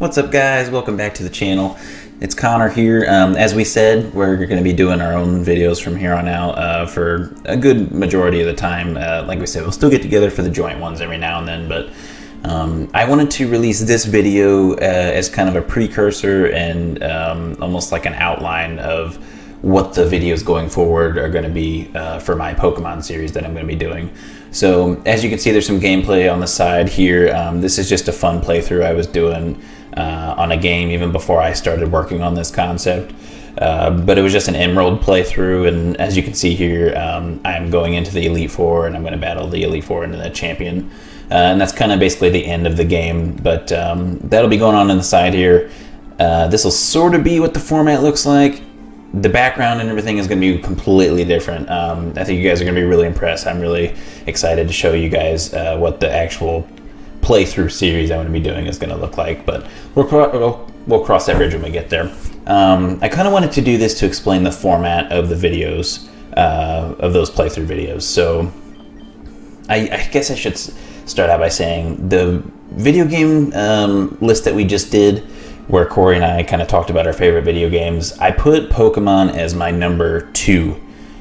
What's up, guys? Welcome back to the channel. It's Connor here. As we said, we're going to be doing our own videos from here on out for a good majority of the time. Like we said, we'll still get together for the joint ones every now and then, but I wanted to release this video as kind of a precursor and almost like an outline of what the videos going forward are going to be for my Pokemon series that I'm going to be doing. So as you can see, there's some gameplay on the side here. This is just a fun playthrough I was doing on a game even before I started working on this concept. But it was just an Emerald playthrough, and as you can see here, I'm going into the Elite Four, and I'm going to battle the Elite Four into the champion. And that's kind of basically the end of the game, but that'll be going on the side here. This will sort of be what the format looks like. The background and everything is going to be completely different. I think you guys are going to be really impressed. I'm really excited to show you guys what the actual playthrough series I'm going to be doing is going to look like, but we'll cross that bridge when we get there. I kind of wanted to do this to explain the format of the videos, of those playthrough videos. So I guess I should start out by saying the video game list that we just did, where Corey and I kind of talked about our favorite video games, I put Pokemon as my number 2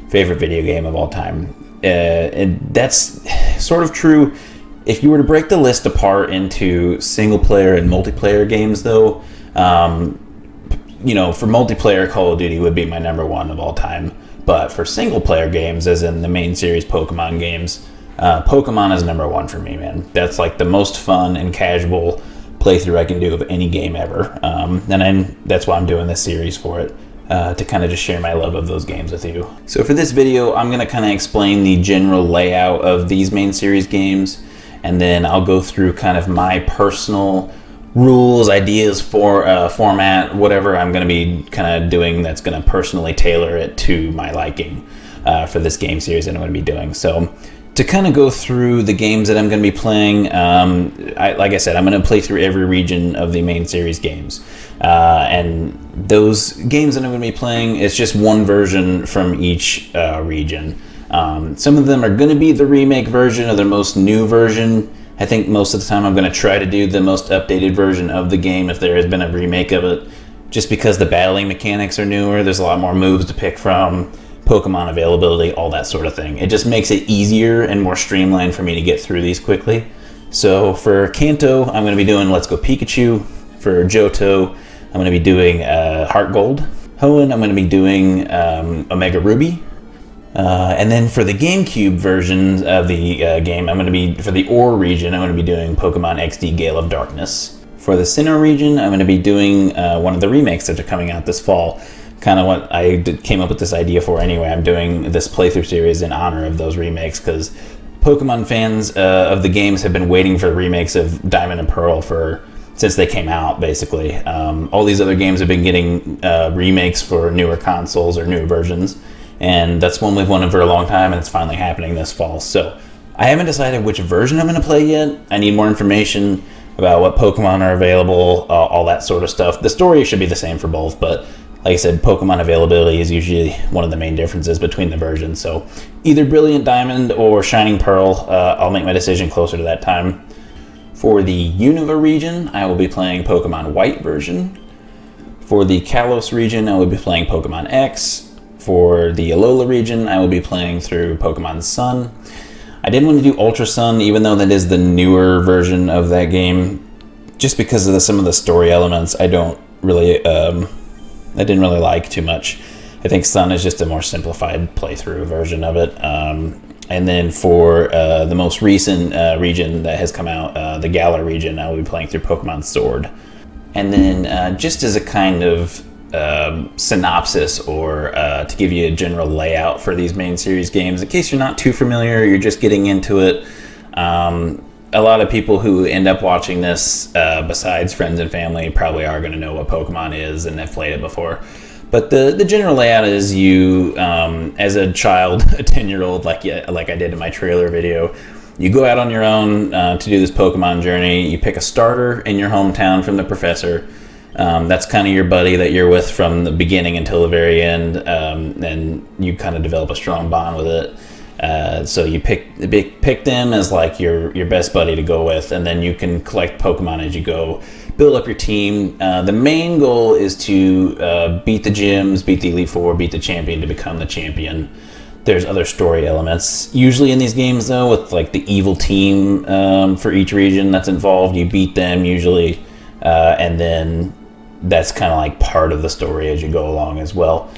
favorite video game of all time. And that's sort of true if you were to break the list apart into single player and multiplayer games, though. You know, for multiplayer, Call of Duty would be my number 1 of all time. But for single player games, as in the main series Pokemon games, Pokemon is number 1 for me, man. That's like the most fun and casual playthrough I can do of any game ever, and that's why I'm doing this series for it, to kind of just share my love of those games with you. So for this video, I'm going to kind of explain the general layout of these main series games, and then I'll go through kind of my personal rules, ideas for format, whatever I'm going to be kind of doing that's going to personally tailor it to my liking for this game series that I'm going to be doing. So to kind of go through the games that I'm going to be playing, like I said, I'm going to play through every region of the main series games. And those games that I'm going to be playing, it's just one version from each region. Some of them are going to be the remake version or the most new version. I think most of the time I'm going to try to do the most updated version of the game if there has been a remake of it, just because the battling mechanics are newer. There's a lot more moves to pick from, Pokemon availability, all that sort of thing. It just makes it easier and more streamlined for me to get through these quickly. So for Kanto, I'm going to be doing Let's Go Pikachu. For Johto, I'm going to be doing Heart Gold. Hoenn, I'm going to be doing Omega Ruby. And then for the GameCube version of the game, I'm going to be, for the OR region, I'm going to be doing Pokemon XD Gale of Darkness. For the Sinnoh region, I'm going to be doing one of the remakes that are coming out this fall. Kind of what I came up with this idea for anyway. I'm doing this playthrough series in honor of those remakes because Pokemon fans of the games have been waiting for remakes of Diamond and Pearl since they came out, basically. All these other games have been getting remakes for newer consoles or newer versions, and that's one we've wanted for a long time, and it's finally happening this fall. So I haven't decided which version I'm going to play yet. I need more information about what Pokemon are available, all that sort of stuff. The story should be the same for both, but like I said, Pokemon availability is usually one of the main differences between the versions. So either Brilliant Diamond or Shining Pearl, I'll make my decision closer to that time. For the Unova region, I will be playing Pokemon White version. For the Kalos region, I will be playing Pokemon X. For the Alola region, I will be playing through Pokemon Sun. I didn't want to do Ultra Sun, even though that is the newer version of that game, just because of some of the story elements I didn't really like too much. I think Sun is just a more simplified playthrough version of it. And then for the most recent region that has come out, the Galar region, I will be playing through Pokemon Sword. And then just as a kind of synopsis or to give you a general layout for these main series games, in case you're not too familiar, you're just getting into it. A lot of people who end up watching this, besides friends and family, probably are going to know what Pokemon is and have played it before. But the general layout is you, as a child, a 10-year-old, like I did in my trailer video, you go out on your own to do this Pokemon journey. You pick a starter in your hometown from the professor. That's kind of your buddy that you're with from the beginning until the very end, and you kind of develop a strong bond with it. So you pick them as like your best buddy to go with, and then you can collect Pokemon as you go build up your team. The main goal is to beat the gyms, beat the Elite Four, beat the champion to become the champion. There's other story elements. Usually in these games, though, with like the evil team for each region that's involved, you beat them usually, and then that's kind of like part of the story as you go along as well.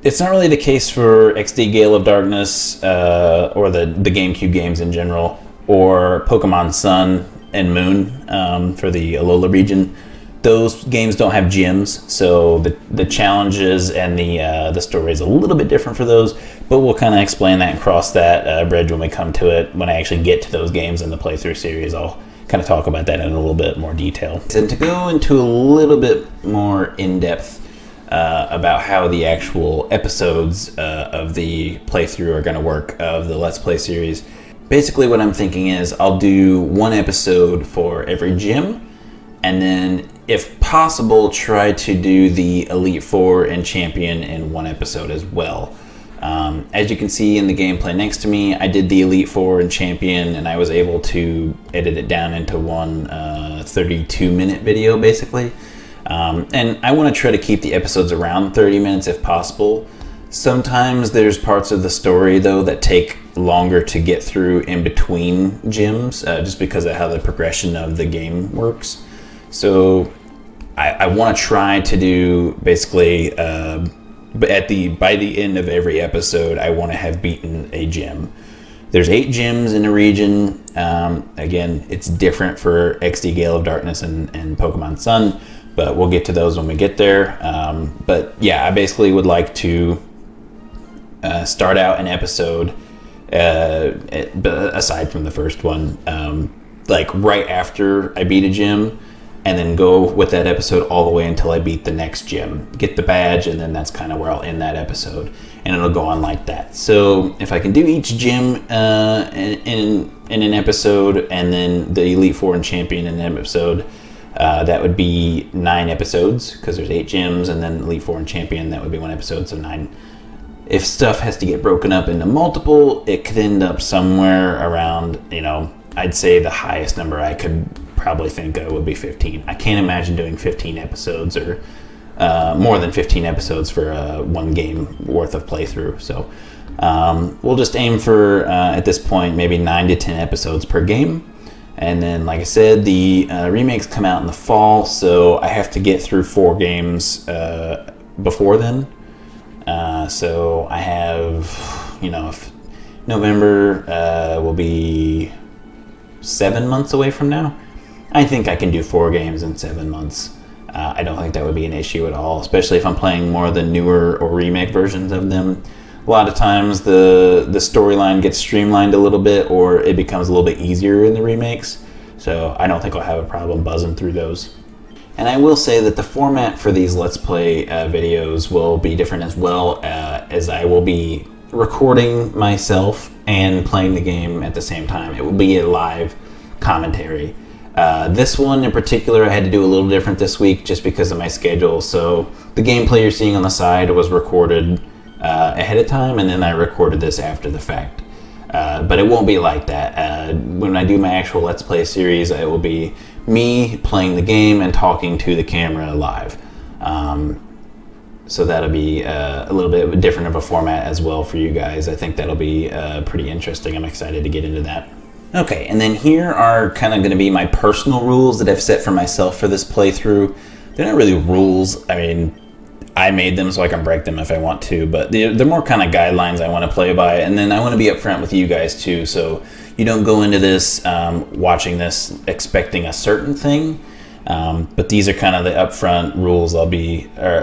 It's not really the case for XD Gale of Darkness or the GameCube games in general, or Pokemon Sun and Moon for the Alola region. Those games don't have gyms, so the challenges and the story is a little bit different for those, but we'll kind of explain that and cross that bridge when we come to it. When I actually get to those games in the playthrough series, I'll kind of talk about that in a little bit more detail. And to go into a little bit more in-depth about how the actual episodes of the playthrough are going to work of the Let's Play series, basically what I'm thinking is I'll do one episode for every gym, and then if possible try to do the Elite Four and Champion in one episode as well. As you can see in the gameplay next to me, I did the Elite Four and Champion, and I was able to edit it down into one 32-minute video basically. And I want to try to keep the episodes around 30 minutes if possible. Sometimes there's parts of the story though that take longer to get through in between gyms, just because of how the progression of the game works. So I want to try to do basically, but by the end of every episode, I want to have beaten a gym. There's 8 gyms in the region. Again, it's different for XD Gale of Darkness and Pokemon Sun, but we'll get to those when we get there. But yeah, I basically would like to start out an episode, aside from the first one, like right after I beat a gym, and then go with that episode all the way until I beat the next gym, get the badge, and then that's kind of where I'll end that episode, and it'll go on like that. So if I can do each gym in an episode, and then the Elite Four and Champion in an episode, that would be 9 episodes, because there's 8 gyms, and then Elite Four and Champion, that would be 1 episode, so 9. If stuff has to get broken up into multiple, it could end up somewhere around, I'd say the highest number I could probably think of would be 15. I can't imagine doing 15 episodes or more than 15 episodes for one game worth of playthrough. So we'll just aim for, at this point, maybe 9 to 10 episodes per game. And then, like I said, the remakes come out in the fall, so I have to get through 4 games before then. So I have, if November will be 7 months away from now. I think I can do 4 games in 7 months. I don't think that would be an issue at all, especially if I'm playing more of the newer or remake versions of them. A lot of times the storyline gets streamlined a little bit, or it becomes a little bit easier in the remakes. So I don't think I'll have a problem buzzing through those. And I will say that the format for these Let's Play videos will be different as well, as I will be recording myself and playing the game at the same time. It will be a live commentary. This one in particular I had to do a little different this week just because of my schedule. So the gameplay you're seeing on the side was recorded ahead of time, and then I recorded this after the fact. But it won't be like that. When I do my actual Let's Play series, it will be me playing the game and talking to the camera live. So that'll be a little bit different of a format as well for you guys. I think that'll be pretty interesting. I'm excited to get into that. Okay, and then here are kind of going to be my personal rules that I've set for myself for this playthrough. They're not really rules. I mean, I made them so I can break them if I want to, but they're more kind of guidelines I want to play by, and then I want to be upfront with you guys too, so you don't go into this watching this expecting a certain thing. But these are kind of the upfront rules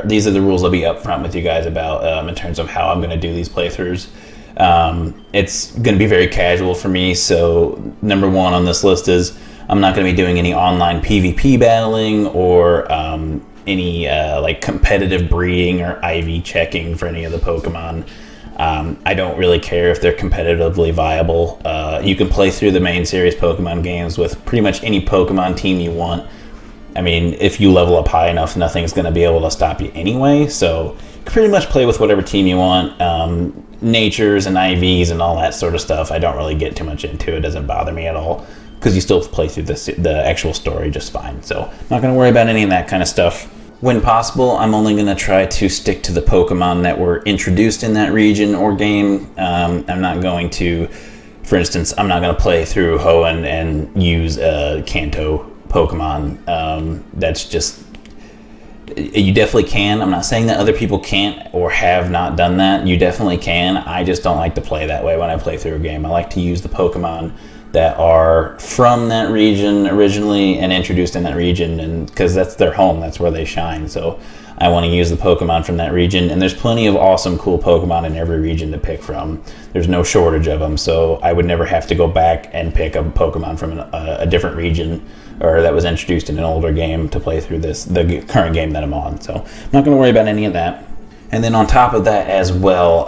these are the rules I'll be upfront with you guys about in terms of how I'm going to do these playthroughs. It's going to be very casual for me, so number 1 on this list is I'm not going to be doing any online PvP battling or any like competitive breeding or IV checking for any of the Pokemon. I don't really care if they're competitively viable. You can play through the main series Pokemon games with pretty much any Pokemon team you want. I mean, if you level up high enough, nothing's going to be able to stop you anyway, so you can pretty much play with whatever team you want. Natures and IVs and all that sort of stuff, I don't really get too much into. It doesn't bother me at all. because you still play through the actual story just fine. So not going to worry about any of that kind of stuff. When possible, I'm only going to try to stick to the Pokemon that were introduced in that region or game. I'm not going to, for instance, I'm not going to play through Hoenn and use a Kanto Pokemon. That's just, you definitely can. I'm not saying that other people can't or have not done that. You definitely can. I just don't like to play that way when I play through a game. I like to use the Pokemon that are from that region originally and introduced in that region, and because that's their home, that's where they shine. So I want to use the Pokemon from that region, and there's plenty of awesome, cool Pokemon in every region to pick from. There's no shortage of them, so I would never have to go back and pick a Pokemon from a different region or that was introduced in an older game to play through the current game that I'm on. So I'm not going to worry about any of that. And then on top of that as well,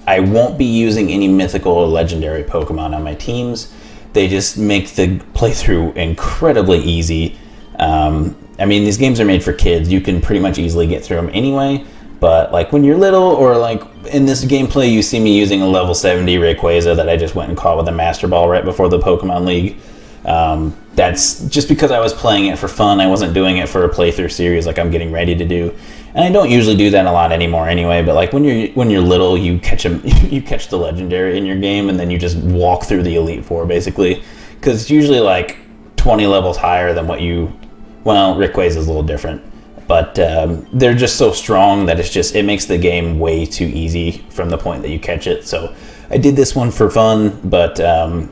I won't be using any mythical or legendary Pokemon on my teams. They just make the playthrough incredibly easy. I mean, these games are made for kids. You can pretty much easily get through them anyway. But like when you're little, or like in this gameplay, you see me using a level 70 Rayquaza that I just went and caught with a Master Ball right before the Pokemon League. That's just because I was playing it for fun. I wasn't doing it for a playthrough series like I'm getting ready to do. And I don't usually do that a lot anymore anyway, but like when you're little, you catch the legendary in your game, and then you just walk through the Elite Four basically, because it's usually like 20 levels higher than what Rayquaza is a little different, but they're just so strong that it makes the game way too easy from the point that you catch it. So I did this one for fun, but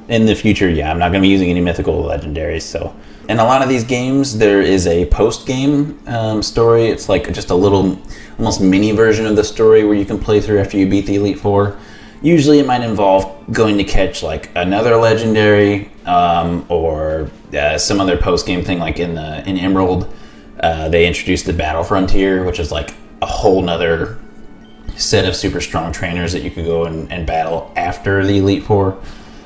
in the future, yeah, I'm not going to be using any mythical or legendaries. So in a lot of these games, there is a post-game story. It's like just a little, almost mini version of the story where you can play through after you beat the Elite Four. Usually it might involve going to catch like another legendary or some other post-game thing. Like in Emerald, they introduced the Battle Frontier, which is like a whole nother set of super strong trainers that you could go and battle after the Elite Four.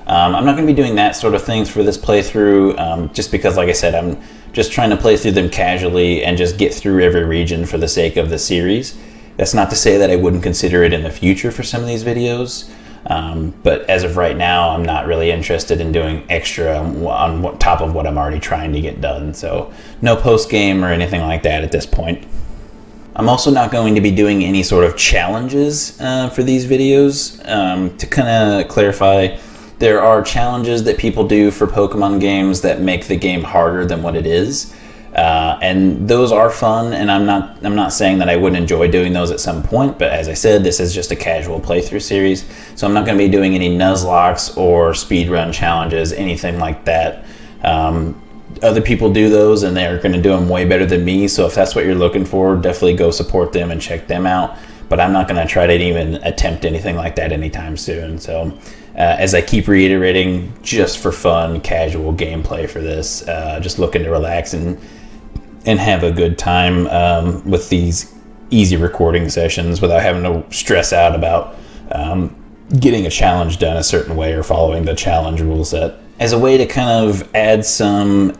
I'm not going to be doing that sort of things for this playthrough, just because, like I said, I'm just trying to play through them casually and just get through every region for the sake of the series. That's not to say that I wouldn't consider it in the future for some of these videos, but as of right now, I'm not really interested in doing extra on top of what I'm already trying to get done. So no post-game or anything like that at this point. I'm also not going to be doing any sort of challenges for these videos. To kind of clarify, there are challenges that people do for Pokemon games that make the game harder than what it is. And those are fun, and I'm not saying that I wouldn't enjoy doing those at some point, but as I said, this is just a casual playthrough series, so I'm not going to be doing any Nuzlocke or speedrun challenges, anything like that. Other people do those, and they're going to do them way better than me, so if that's what you're looking for, definitely go support them and check them out. But I'm not going to try to even attempt anything like that anytime soon. So as I keep reiterating, just for fun, casual gameplay for this, just looking to relax and have a good time with these easy recording sessions without having to stress out about getting a challenge done a certain way or following the challenge rule set. As a way to kind of add some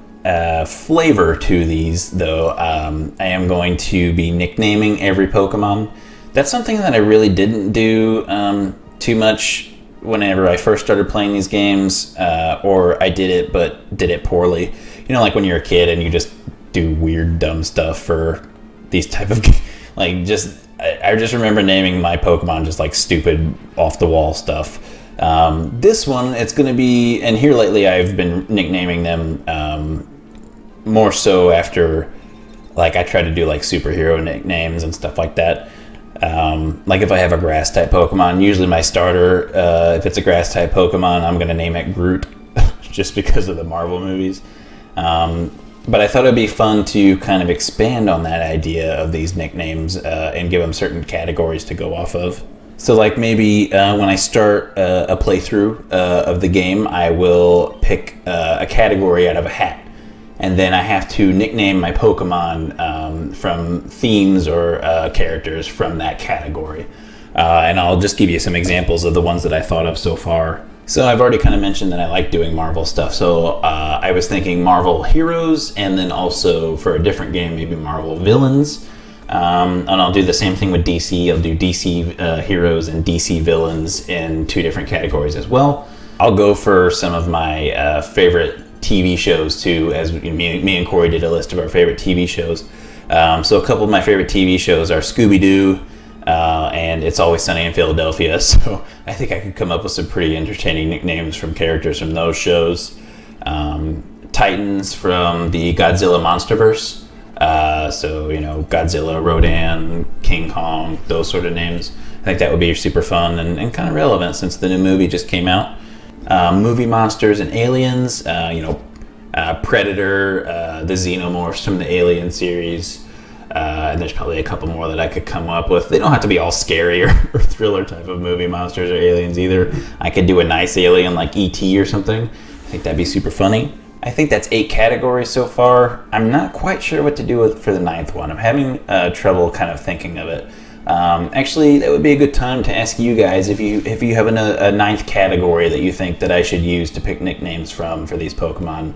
flavor to these, though, I am going to be nicknaming every Pokemon. That's something that I really didn't do too much whenever I first started playing these games, or I did it, but did it poorly. You know, like when you're a kid and you just do weird, dumb stuff for these type of I just remember naming my Pokemon just like stupid, off-the-wall stuff. This one, it's going to be, and here lately I've been nicknaming them more so after, like, I try to do like superhero nicknames and stuff like that. Like if I have a grass type Pokemon, usually my starter, if it's a grass type Pokemon, I'm going to name it Groot just because of the Marvel movies. But I thought it'd be fun to kind of expand on that idea of these nicknames and give them certain categories to go off of. So like maybe when I start a playthrough of the game, I will pick a category out of a hat. And then I have to nickname my Pokemon from themes or characters from that category. And I'll just give you some examples of the ones that I thought of so far. So I've already kind of mentioned that I like doing Marvel stuff. So I was thinking Marvel heroes, and then also for a different game, maybe Marvel villains. And I'll do the same thing with DC. I'll do DC heroes and DC villains in two different categories as well. I'll go for some of my favorite TV shows too, as me and Corey did a list of our favorite TV shows. So a couple of my favorite TV shows are Scooby-Doo and It's Always Sunny in Philadelphia. So I think I could come up with some pretty entertaining nicknames from characters from those shows. Titans from the Godzilla Monsterverse. So, you know, Godzilla, Rodan, King Kong, those sort of names. I think that would be super fun and kind of relevant since the new movie just came out. Movie monsters and aliens, Predator, the Xenomorphs from the Alien series, and there's probably a couple more that I could come up with. They don't have to be all scary or thriller type of movie monsters or aliens either. I could do a nice alien like E.T. or something. I think that'd be super funny. I think that's 8 categories so far. I'm not quite sure what to do for the 9th one. I'm having trouble kind of thinking of it. Actually, that would be a good time to ask you guys if you have a 9th category that you think that I should use to pick nicknames from for these Pokemon.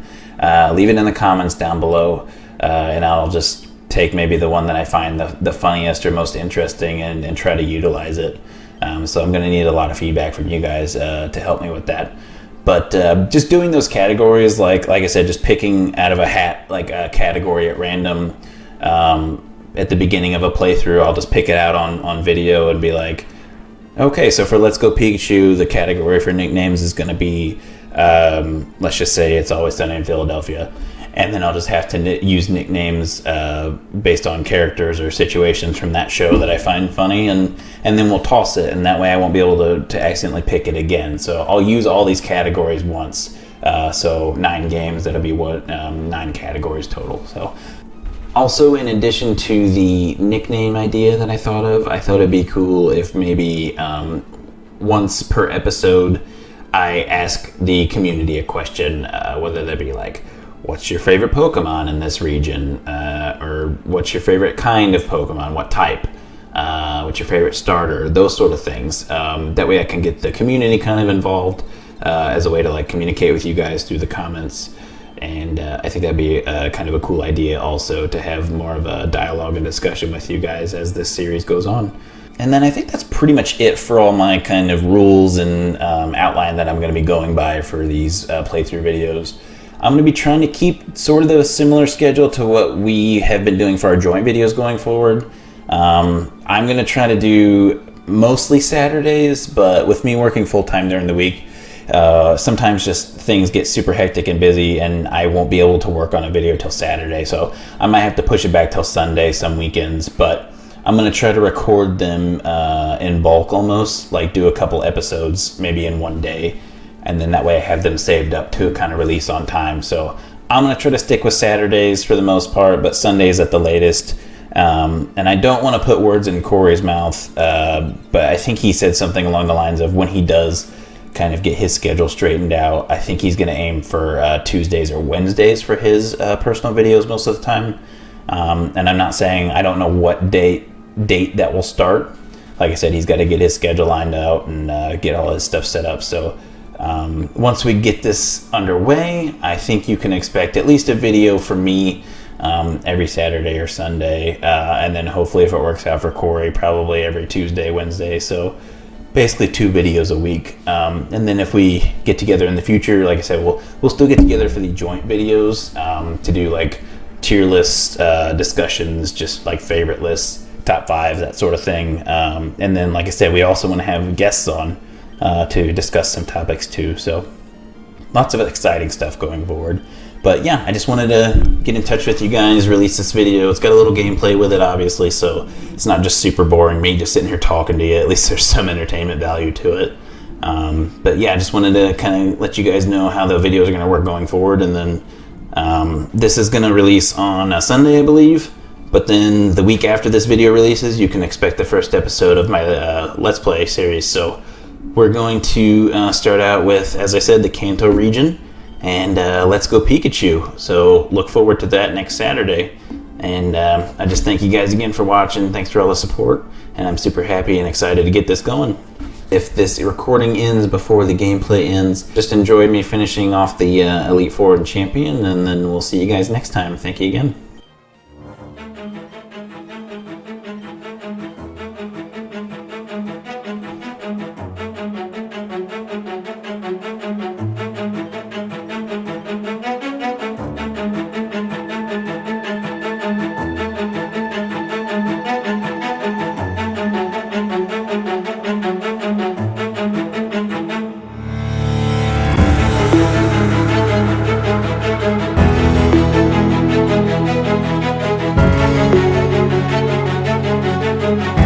Leave it in the comments down below, and I'll just take maybe the one that I find the funniest or most interesting and try to utilize it. So I'm going to need a lot of feedback from you guys to help me with that. But just doing those categories, like I said, just picking out of a hat like a category at random at the beginning of a playthrough, I'll just pick it out on video and be like, okay, so for Let's Go Pikachu, the category for nicknames is going to be, let's just say It's Always Sunny in Philadelphia. And then I'll just have to use nicknames based on characters or situations from that show that I find funny, and then we'll toss it, and that way I won't be able to accidentally pick it again. So I'll use all these categories once. So 9 games, that'll be 9 categories total. So also, in addition to the nickname idea that I thought it'd be cool if maybe once per episode I ask the community a question, whether that be like, what's your favorite Pokemon in this region? Or what's your favorite kind of Pokemon? What type? What's your favorite starter? Those sort of things. That way I can get the community kind of involved as a way to like communicate with you guys through the comments. And I think that'd be kind of a cool idea also to have more of a dialogue and discussion with you guys as this series goes on. And then I think that's pretty much it for all my kind of rules and outline that I'm going to be going by for these playthrough videos. I'm going to be trying to keep sort of the similar schedule to what we have been doing for our joint videos going forward. I'm going to try to do mostly Saturdays, but with me working full-time during the week, sometimes just things get super hectic and busy and I won't be able to work on a video till Saturday. So I might have to push it back till Sunday some weekends, but I'm going to try to record them in bulk almost, like do a couple episodes maybe in one day. And then that way I have them saved up to kind of release on time. So I'm going to try to stick with Saturdays for the most part, but Sundays at the latest. And I don't want to put words in Corey's mouth, but I think he said something along the lines of when he does kind of get his schedule straightened out, I think he's going to aim for Tuesdays or Wednesdays for his personal videos most of the time. And I'm not saying I don't know what date that will start. Like I said, he's got to get his schedule lined out and get all his stuff set up. So once we get this underway, I think you can expect at least a video from me every Saturday or Sunday, and then hopefully if it works out for Corey, probably every Tuesday, Wednesday. So basically 2 videos a week. And then if we get together in the future, like I said, we'll still get together for the joint videos to do like tier list discussions, just like favorite lists, top 5, that sort of thing. And then, like I said, we also want to have guests on to discuss some topics too. So lots of exciting stuff going forward. But yeah, I just wanted to get in touch with you guys, release this video. It's got a little gameplay with it, obviously, so it's not just super boring, me just sitting here talking to you. At least there's some entertainment value to it. But yeah, I just wanted to kind of let you guys know how the videos are going to work going forward. And then this is going to release on a Sunday, I believe. But then the week after this video releases, you can expect the first episode of my Let's Play series. So we're going to start out with, as I said, the Kanto region. And Let's Go Pikachu. So look forward to that next Saturday. And I just thank you guys again for watching. Thanks for all the support. And I'm super happy and excited to get this going. If this recording ends before the gameplay ends, just enjoy me finishing off the Elite Four and Champion. And then we'll see you guys next time. Thank you again. Bye.